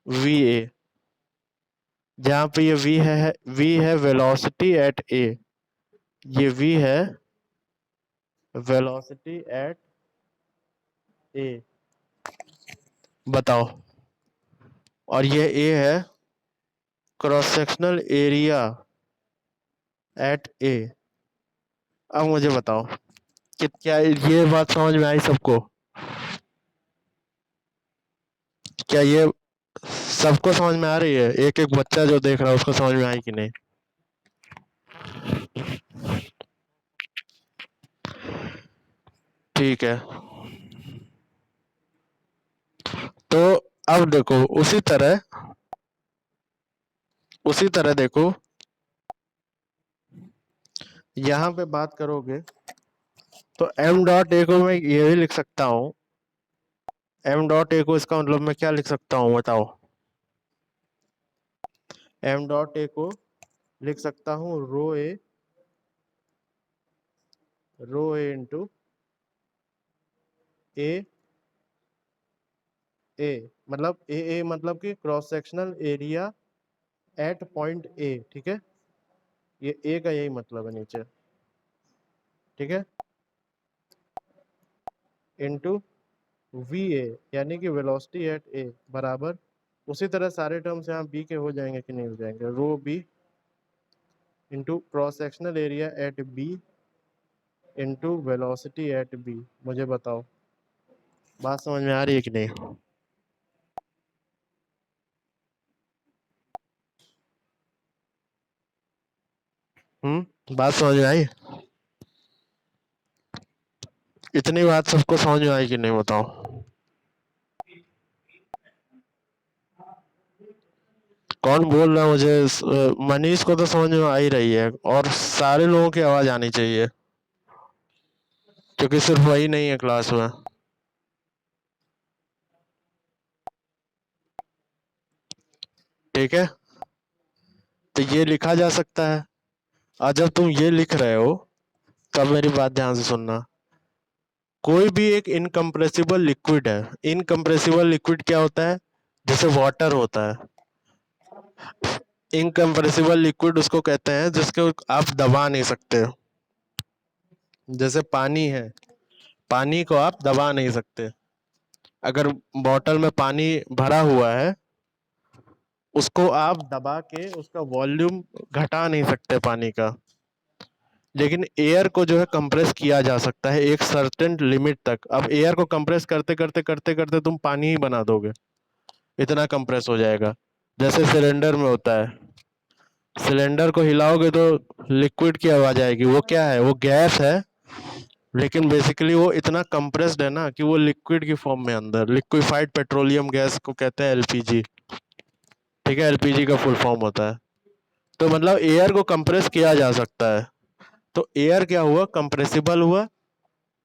V A, जहाँ पे ये वी है वेलोसिटी एट ए, ये वी है वेलोसिटी एट ए, बताओ, और ये ए है क्रॉस सेक्शनल एरिया एट ए। अब मुझे बताओ कि क्या ये बात समझ में आई सबको? क्या ये सबको समझ में आ रही है? एक एक बच्चा जो देख रहा है उसको समझ में आई कि नहीं? ठीक है, तो अब देखो उसी तरह देखो, यहाँ पे बात करोगे तो एम डॉट ए को मैं ये भी लिख सकता हूँ। एम डॉट ए को इसका मतलब मैं क्या लिख सकता हूँ बताओ? एम डॉट ए को लिख सकता हूँ रो ए इंटू ए मतलब ए मतलब कि cross sectional area eight point A, ठीक है, ये ए का यही मतलब है नीचे, ठीक है, इंटू वी ए यानी कि वेलोसिटी एट ए बराबर, उसी तरह सारे टर्म्स यहाँ बी के हो जाएंगे कि नहीं हो जाएंगे, rho B into cross sectional area at B into velocity at B. मुझे बताओ बात समझ में आ रही है कि नहीं? बात समझ में आई? इतनी बात सबको समझ में आई कि नहीं बताओ? कौन बोल रहा है मुझे? मनीष को तो समझ में आ ही रही है, और सारे लोगों की आवाज आनी चाहिए, क्योंकि सिर्फ वही नहीं है क्लास में। ठीक है, तो ये लिखा जा सकता है। और जब तुम ये लिख रहे हो तब मेरी बात ध्यान से सुनना। कोई भी एक इनकम्प्रेसिबल लिक्विड है। इनकम्प्रेसिबल लिक्विड क्या होता है? जैसे वाटर होता है। इनकम्प्रेसिबल लिक्विड उसको कहते हैं जिसको आप दबा नहीं सकते। जैसे पानी है, पानी को आप दबा नहीं सकते। अगर बॉटल में पानी भरा हुआ है, उसको आप दबा के उसका वॉल्यूम घटा नहीं सकते पानी का। लेकिन एयर को जो है कंप्रेस किया जा सकता है एक सर्टेन लिमिट तक। अब एयर को कंप्रेस करते करते करते करते तुम पानी ही बना दोगे, इतना कंप्रेस हो जाएगा। जैसे सिलेंडर में होता है, सिलेंडर को हिलाओगे तो लिक्विड की आवाज आएगी। वो क्या है? वो गैस है, लेकिन बेसिकली वो इतना कंप्रेस्ड है ना कि वो लिक्विड की फॉर्म में, अंदर लिक्विफाइड पेट्रोलियम गैस को कहते हैं एलपीजी। ठीक है, एलपीजी का फुल फॉर्म होता है। तो मतलब एयर को कंप्रेस किया जा सकता है। तो एयर क्या हुआ? कंप्रेसिबल हुआ।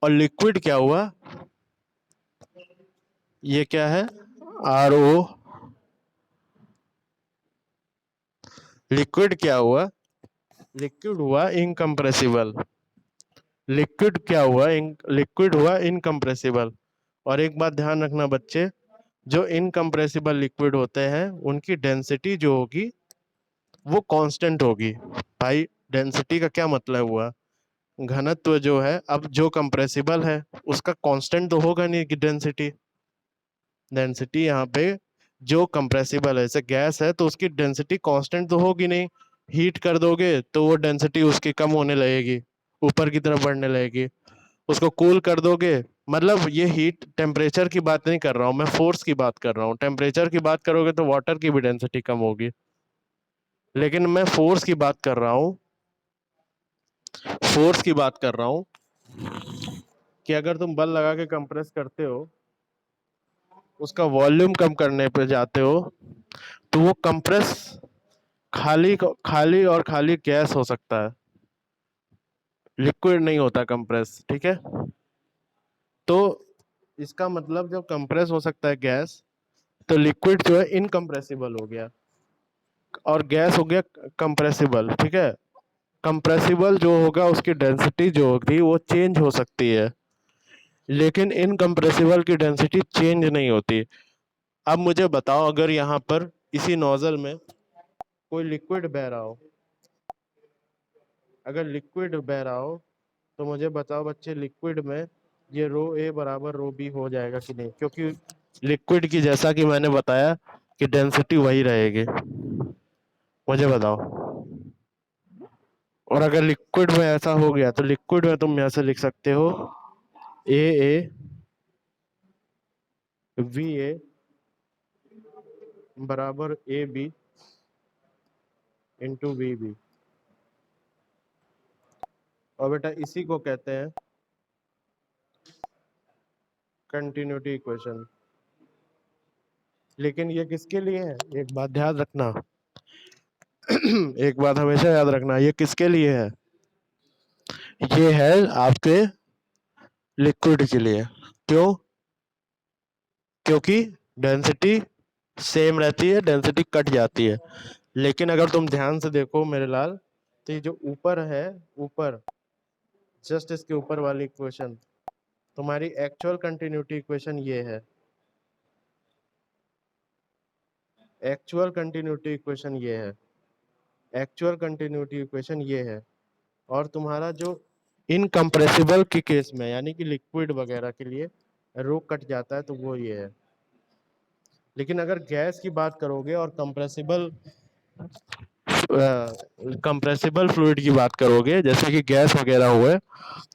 और लिक्विड क्या हुआ? ये क्या है? R O. लिक्विड क्या हुआ? लिक्विड हुआ इनकम्प्रेसिबल। लिक्विड क्या हुआ? लिक्विड हुआ इनकम्प्रेसिबल। और एक बात ध्यान रखना बच्चे, जो इनकम्प्रेसिबल लिक्विड होते हैं उनकी डेंसिटी जो होगी वो कांस्टेंट होगी। भाई, डेंसिटी का क्या मतलब हुआ? घनत्व जो है, अब जो कंप्रेसिबल है उसका कांस्टेंट तो होगा नहीं कि डेंसिटी। डेंसिटी यहाँ पे जो कंप्रेसिबल है, जैसे गैस है तो उसकी डेंसिटी कांस्टेंट तो होगी नहीं। हीट कर दोगे तो वो डेंसिटी उसकी कम होने लगेगी, ऊपर की तरफ बढ़ने लगेगी। उसको कूल कर दोगे, मतलब ये हीट टेम्परेचर की बात नहीं कर रहा हूँ मैं, फोर्स की बात कर रहा हूँ। टेम्परेचर की बात करोगे तो वाटर की भी डेंसिटी कम होगी, लेकिन मैं फोर्स की बात कर रहा हूँ। फोर्स की बात कर रहा हूँ कि अगर तुम बल लगा के कंप्रेस करते हो, उसका वॉल्यूम कम करने पे जाते हो, तो वो कंप्रेस खाली और खाली गैस हो सकता है, लिक्विड नहीं होता कंप्रेस। ठीक है, तो इसका मतलब जब कंप्रेस हो सकता है गैस, तो लिक्विड जो है इनकम्प्रेसिबल हो गया और गैस हो गया कंप्रेसिबल। ठीक है, कंप्रेसिबल जो होगा उसकी डेंसिटी जो होगी वो चेंज हो सकती है, लेकिन इनकम्प्रेसिबल की डेंसिटी चेंज नहीं होती। अब मुझे बताओ, अगर यहाँ पर इसी नोजल में कोई लिक्विड बह रहा हो, अगर लिक्विड बह रहा हो, तो मुझे बताओ बच्चे, लिक्विड में ये रो ए बराबर रो बी हो जाएगा कि नहीं? क्योंकि लिक्विड की, जैसा कि मैंने बताया, कि डेंसिटी वही रहेगी। मुझे बताओ। और अगर लिक्विड में ऐसा हो गया तो लिक्विड में तुम ऐसे लिख सकते हो, ए वी ए बराबर A B into V B. और बेटा इसी को कहते हैं कंटिन्यूटी इक्वेशन। लेकिन ये किसके लिए है? एक बात ध्यान रखना, एक बात हमेशा याद रखना, ये किसके लिए है? ये है आपके लिक्विड के लिए। क्यों? क्योंकि डेंसिटी सेम रहती है, डेंसिटी कट जाती है। लेकिन अगर तुम ध्यान से देखो मेरे लाल, तो ये जो ऊपर है, ऊपर जस्ट इसके ऊपर वाली इक्वेशन, तुम्हारी एक्चुअल कंटिन्यूटी इक्वेशन ये है। एक्चुअल कंटिन्यूटी इक्वेशन ये है। एक्चुअल कंटिन्यूटी इक्वेशन ये है। और तुम्हारा जो इनकम्प्रेसिबल के केस में, यानी कि लिक्विड वगैरह के लिए रो कट जाता है, तो वो ये है। लेकिन अगर गैस की बात करोगे और कंप्रेसिबल फ्लूइड की बात करोगे, जैसे कि गैस वगैरह हुए,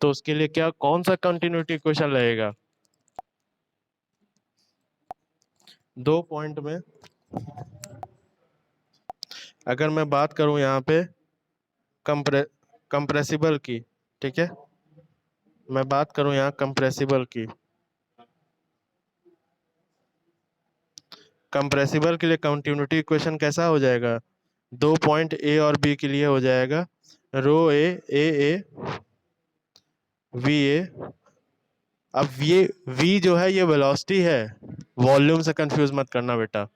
तो उसके लिए क्या, कौन सा कंटिन्यूटी इक्वेशन रहेगा? 2 पॉइंट में अगर मैं बात करूं यहाँ पे कंप्रे कंप्रेसिबल की, ठीक है, मैं बात करूं यहाँ कंप्रेसिबल की, कंप्रेसिबल के लिए कंटिन्यूटी इक्वेशन कैसा हो जाएगा? 2 पॉइंट ए और बी के लिए हो जाएगा रो ए वी ए। अब ये वी जो है ये वेलोसिटी है, वॉल्यूम से कंफ्यूज मत करना बेटा,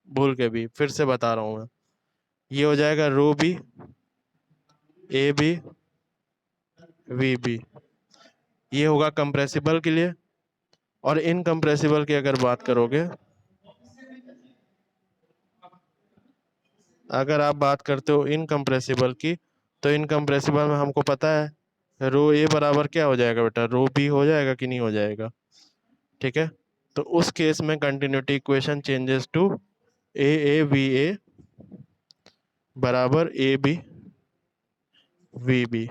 भूल के भी, फिर से बता रहा हूँ मैं। ये हो जाएगा rho B A B V B, ये होगा कंप्रेसिबल के लिए। और इनकम्प्रेसिबल की अगर बात करोगे, अगर आप बात करते हो इनकम्प्रेसिबल की, तो इनकम्प्रेसिबल में हमको पता है रो ए बराबर क्या हो जाएगा बेटा, रो बी हो जाएगा कि नहीं हो जाएगा? ठीक है, तो उस केस में continuity equation changes to A V A बराबर ए बी वी बी।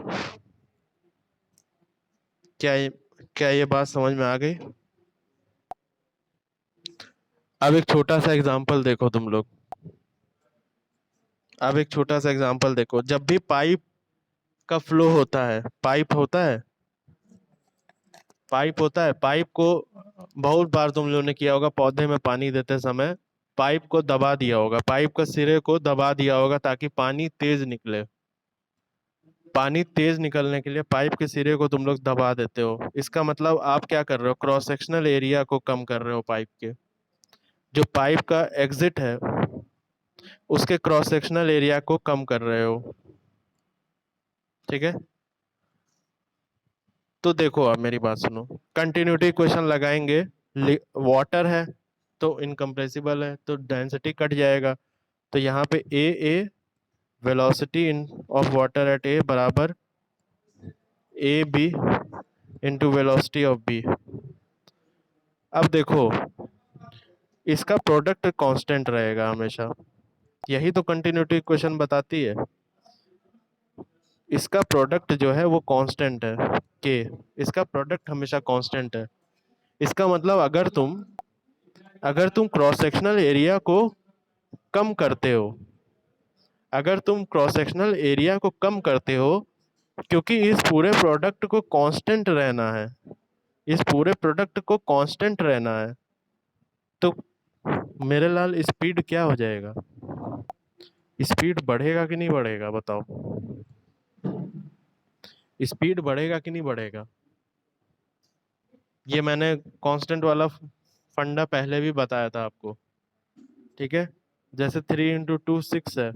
क्या ये बात समझ में आ गई? अब एक छोटा सा एग्जांपल देखो तुम लोग। अब एक छोटा सा एग्जांपल देखो, जब भी पाइप का फ्लो होता है, पाइप होता है, पाइप होता है, पाइप को बहुत बार तुम लोगों ने किया होगा, पौधे में पानी देते समय पाइप को दबा दिया होगा, पाइप का सिरे को दबा दिया होगा ताकि पानी तेज निकले। पानी तेज निकलने के लिए पाइप के सिरे को तुम लोग दबा देते हो। इसका मतलब आप क्या कर रहे हो, क्रॉस सेक्शनल एरिया को कम कर रहे हो पाइप के। जो पाइप का एग्जिट है उसके क्रॉस सेक्शनल एरिया को कम कर रहे हो। ठीक है, तो देखो अब मेरी बात सुनो, कंटिन्यूटी इक्वेशन लगाएंगे, वाटर है तो इनकम्प्रेसिबल है तो डेंसिटी कट जाएगा, तो यहाँ पे A velocity in of water at A बराबर A B into velocity of B. अब देखो, इसका प्रोडक्ट कांस्टेंट रहेगा हमेशा, यही तो कंटिन्यूटी इक्वेशन बताती है। इसका प्रोडक्ट जो है वो कांस्टेंट है, के, इसका प्रोडक्ट हमेशा कांस्टेंट है। इसका मतलब अगर तुम क्रॉस सेक्शनल एरिया को कम करते हो, अगर तुम क्रॉस सेक्शनल एरिया को कम करते हो, क्योंकि इस पूरे प्रोडक्ट को कांस्टेंट रहना है, इस पूरे प्रोडक्ट को कांस्टेंट रहना है, तो मेरे लाल स्पीड क्या हो जाएगा? स्पीड बढ़ेगा कि नहीं बढ़ेगा बताओ? स्पीड बढ़ेगा कि नहीं बढ़ेगा? ये मैंने कांस्टेंट वाला फंडा पहले भी बताया था आपको। ठीक है, जैसे 3 × 2 6 है,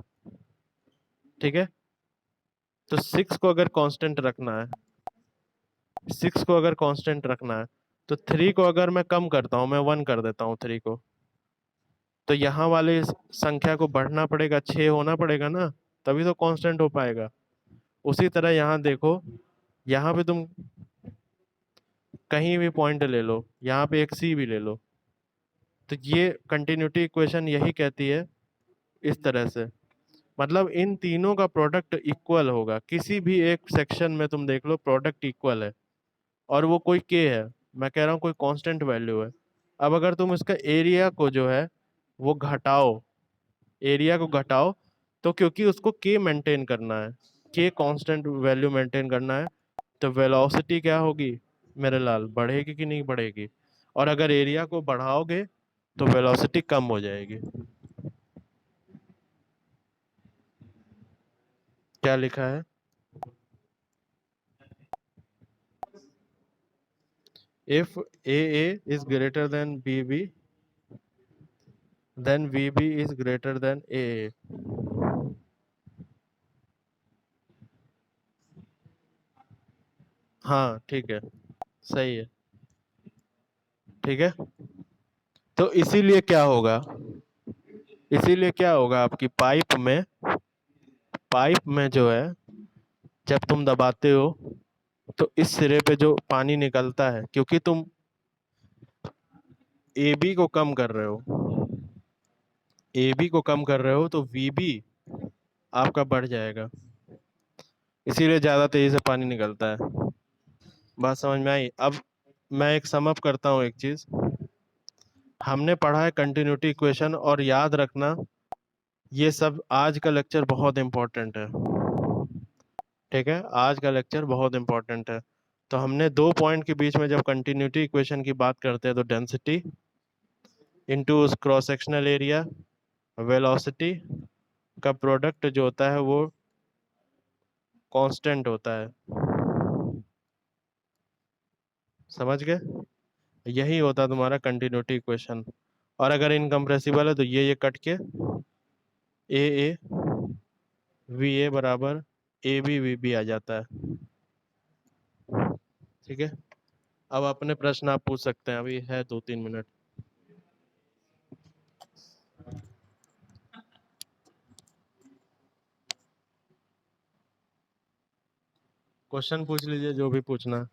ठीक है, तो 6 को अगर कांस्टेंट रखना है, 6 को अगर कांस्टेंट रखना है, तो 3 को अगर मैं कम करता हूँ, मैं 1 कर देता हूँ 3 को, तो यहाँ वाले संख्या को बढ़ना पड़ेगा, 6 होना पड़ेगा ना, तभी तो कांस्टेंट हो पाएगा। उसी तरह यहाँ देखो, यहाँ पे तुम कहीं भी पॉइंट ले लो, यहाँ पे एक सी भी ले लो, तो ये कंटिन्यूटी इक्वेशन यही कहती है इस तरह से, मतलब इन तीनों का प्रोडक्ट इक्वल होगा, किसी भी एक सेक्शन में तुम देख लो प्रोडक्ट इक्वल है, और वो कोई के है, मैं कह रहा हूँ कोई कांस्टेंट वैल्यू है। अब अगर तुम इसका एरिया को जो है वो घटाओ, एरिया को घटाओ, तो क्योंकि उसको के मेंटेन करना है, के कांस्टेंट वैल्यू मेंटेन करना है, तो वेलोसिटी क्या होगी मेरे लाल, बढ़ेगी कि नहीं बढ़ेगी? और अगर एरिया को बढ़ाओगे तो वेलोसिटी कम हो जाएगी। क्या लिखा है? If A is greater than B B, then VB is greater than AA। हाँ ठीक है, सही है, ठीक है। तो इसीलिए क्या होगा आपकी पाइप में जो है, जब तुम दबाते हो तो इस सिरे पे जो पानी निकलता है, क्योंकि तुम ए बी को कम कर रहे हो, ए बी को कम कर रहे हो तो वी बी आपका बढ़ जाएगा, इसीलिए ज़्यादा तेजी से पानी निकलता है। बात समझ में आई? अब मैं एक सम अप करता हूँ एक चीज़। हमने पढ़ा है कंटिन्यूटी इक्वेशन, और याद रखना ये सब आज का लेक्चर बहुत इंपॉर्टेंट है, ठीक है, आज का लेक्चर बहुत इंपॉर्टेंट है। तो हमने दो पॉइंट के बीच में जब कंटिन्यूटी इक्वेशन की बात करते हैं तो डेंसिटी इनटू उस क्रॉस सेक्शनल एरिया वेलोसिटी का प्रोडक्ट जो होता है वो कांस्टेंट होता है। समझ गए? यही होता है तुम्हारा कंटिन्यूटी इक्वेशन। और अगर इनकम्प्रेसिबल है तो ये कट के ए ए वी ए बराबर ए बी वी बी आ जाता है, ठीक है। अब अपने प्रश्न आप पूछ सकते हैं, अभी है 2-3 मिनट। क्वेश्चन पूछ लीजिए जो भी पूछना है।